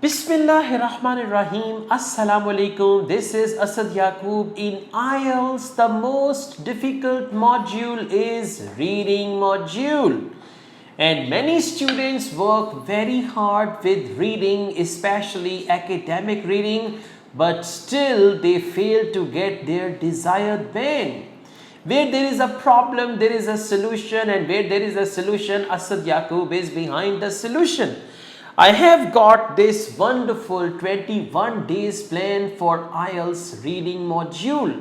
Bismillahirrahmanirrahim. Assalamu alaikum. This is Asad Yaqub. In Ielts, the most difficult module is reading module. And many students work very hard with reading, especially academic reading, but still they fail to get their desired bang. Where there is a problem, there is a solution, and where there is a solution, Asad Yaqub is behind the solution. I have got this wonderful 21 days plan for Ielts reading module.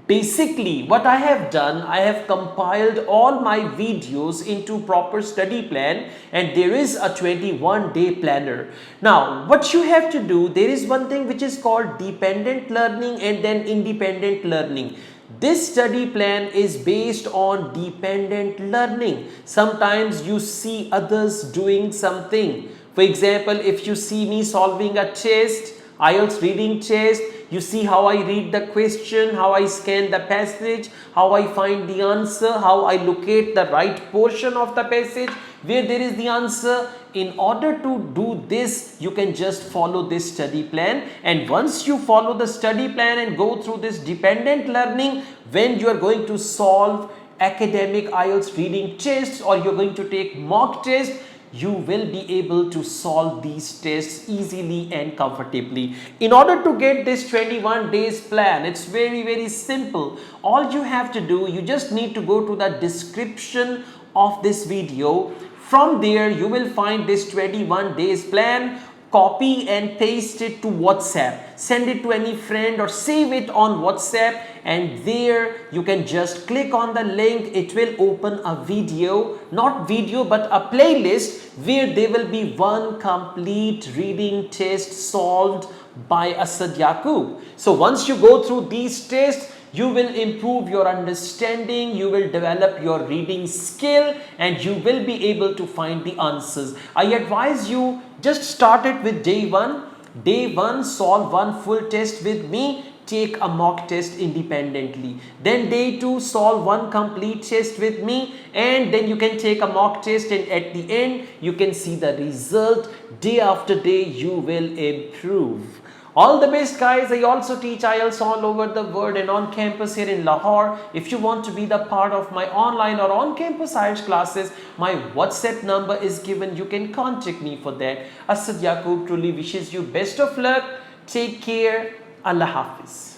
Basically, what I have done, I have compiled all my videos into proper study plan, and there is a 21-day planner. Now, what you have to do, there is one thing which is called dependent learning and then independent learning. This study plan is based on dependent learning. Sometimes you see others doing something. For example, if you see me solving a test, Ielts reading test, you see how I read the question, how I scan the passage, how I find the answer, how I locate the right portion of the passage where there is the answer. In order to do this, you can just follow this study plan, and once you follow the study plan and go through this dependent learning, when you are going to solve academic Ielts reading tests or you're going to take mock test, you will be able to solve these tests easily and comfortably. In order to get this 21 days plan, it's very simple. All you have to do, you just need to go to the description of this video. From there, you will find this 21 days plan. Copy and paste it to WhatsApp. Send it to any friend or save it on WhatsApp, and there you can just click on the link. It will open a video, not video but a playlist where there will be one complete reading test solved by Asad Yaqub. So once you go through these tests, you will improve your understanding, you will develop your reading skill, and you will be able to find the answers. I advise you, just start it with day 1. Day 1, solve one full test with me, take a mock test independently. Then day 2, solve one complete test with me, and then you can take a mock test, and at the end you can see the result. Day after day you will improve. All the best, guys. I also teach Ielts all over the world and on campus here in Lahore. If you want to be the part of my online or on-campus Ielts classes, my WhatsApp number is given. You can contact me for that. Asad Yaqub truly wishes you best of luck. Take care. Allah Hafiz.